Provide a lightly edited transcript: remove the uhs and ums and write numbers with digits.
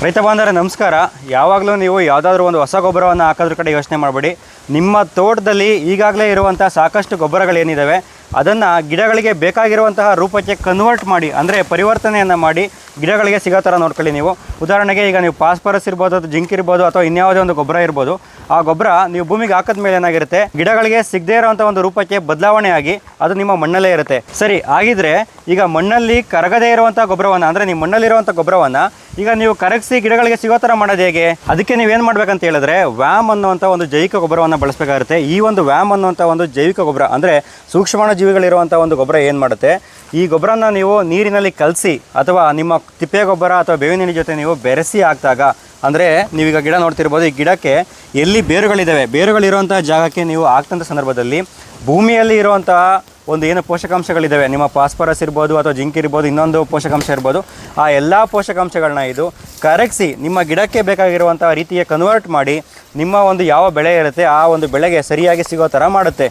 ರೈತ ಬಾಂಧವರೇ ನಮಸ್ಕಾರ. ಯಾವಾಗಲೂ ನೀವು ಯಾವುದಾದ್ರೂ ಒಂದು ಹೊಸ ಗೊಬ್ಬರವನ್ನು ಹಾಕೋದ್ರ ಕಡೆ ಯೋಚನೆ ಮಾಡಬೇಡಿ. ನಿಮ್ಮ ತೋಟದಲ್ಲಿ ಈಗಾಗಲೇ ಇರುವಂಥ ಸಾಕಷ್ಟು ಗೊಬ್ಬರಗಳೇನಿದ್ದಾವೆ ಅದನ್ನು ಗಿಡಗಳಿಗೆ ಬೇಕಾಗಿರುವಂತಹ ರೂಪಕ್ಕೆ ಕನ್ವರ್ಟ್ ಮಾಡಿ, ಅಂದರೆ ಪರಿವರ್ತನೆಯನ್ನು ಮಾಡಿ ಗಿಡಗಳಿಗೆ ಸಿಗೋ ಥರ ನೋಡ್ಕೊಳ್ಳಿ. ನೀವು ಉದಾಹರಣೆಗೆ ಈಗ ನೀವು ಫಾಸ್ಫರಸ್ ಇರ್ಬೋದು, ಅಥವಾ ಜಿಂಕ್ ಇರ್ಬೋದು, ಅಥವಾ ಇನ್ಯಾವುದೇ ಒಂದು ಗೊಬ್ಬರ ಇರ್ಬೋದು. ಆ ಗೊಬ್ಬರ ನೀವು ಭೂಮಿಗೆ ಹಾಕಿದ ಮೇಲೆ ಏನಾಗಿರುತ್ತೆ, ಗಿಡಗಳಿಗೆ ಸಿಗದೇ ಇರೋವಂಥ ಒಂದು ರೂಪಕ್ಕೆ ಬದಲಾವಣೆ ಆಗಿ ಅದು ನಿಮ್ಮ ಮಣ್ಣಲ್ಲೇ ಇರುತ್ತೆ. ಸರಿ, ಹಾಗಿದ್ರೆ ಈಗ ಮಣ್ಣಲ್ಲಿ ಕರಗದೇ ಇರುವಂಥ ಗೊಬ್ಬರವನ್ನು, ಅಂದರೆ ನಿಮ್ಮ ಮಣ್ಣಲ್ಲಿರುವಂಥ ಗೊಬ್ಬರವನ್ನು ಈಗ ನೀವು ಕರಗಿಸಿ ಗಿಡಗಳಿಗೆ ಸಿಗೋ ಥರ ಮಾಡೋದು ಹೇಗೆ? ಅದಕ್ಕೆ ನೀವೇನು ಮಾಡಬೇಕಂತ ಹೇಳಿದ್ರೆ, ವ್ಯಾಮ್ ಅನ್ನುವಂಥ ಒಂದು ಜೈವಿಕ ಗೊಬ್ಬರವನ್ನು ಬಳಸಬೇಕಾಗುತ್ತೆ. ಈ ಒಂದು ವ್ಯಾಮ್ ಅನ್ನುವಂಥ ಒಂದು ಜೈವಿಕ ಗೊಬ್ಬರ, ಅಂದರೆ ಸೂಕ್ಷ್ಮಾಣು ಜೀವಿಗಳಿರುವಂಥ ಒಂದು ಗೊಬ್ಬರ ಏನು ಮಾಡುತ್ತೆ, ಈ ಗೊಬ್ಬರನ ನೀವು ನೀರಿನಲ್ಲಿ ಕಲಸಿ ಅಥವಾ ನಿಮ್ಮ ತಿಪ್ಪೆ ಗೊಬ್ಬರ ಅಥವಾ ಬೇವಿನ ಎಣ್ಣೆ ಜೊತೆ ನೀವು ಬೆರೆಸಿ ಹಾಕಿದಾಗ, ಅಂದರೆ ನೀವೀಗ ಗಿಡ ನೋಡ್ತಿರ್ಬೋದು, ಈ ಗಿಡಕ್ಕೆ ಎಲ್ಲಿ ಬೇರುಗಳಿದ್ದಾವೆ, ಬೇರುಗಳಿರುವಂಥ ಜಾಗಕ್ಕೆ ನೀವು ಹಾಕ್ತಂಥ ಸಂದರ್ಭದಲ್ಲಿ ಭೂಮಿಯಲ್ಲಿ ಇರುವಂತಹ ಒಂದು ಏನು ಪೋಷಕಾಂಶಗಳಿದ್ದಾವೆ, ನಿಮ್ಮ ಫಾಸ್ಫರಸ್ ಇರ್ಬೋದು ಅಥವಾ ಜಿಂಕ್ ಇರ್ಬೋದು, ಇನ್ನೊಂದು ಪೋಷಕಾಂಶ ಇರ್ಬೋದು, ಆ ಎಲ್ಲ ಪೋಷಕಾಂಶಗಳನ್ನ ಇದು ಕರಗಿಸಿ ನಿಮ್ಮ ಗಿಡಕ್ಕೆ ಬೇಕಾಗಿರುವಂಥ ರೀತಿಯ ಕನ್ವರ್ಟ್ ಮಾಡಿ ನಿಮ್ಮ ಒಂದು ಯಾವ ಬೆಳೆ ಇರುತ್ತೆ ಆ ಒಂದು ಬೆಳೆಗೆ ಸರಿಯಾಗಿ ಸಿಗೋ ಥರ ಮಾಡುತ್ತೆ.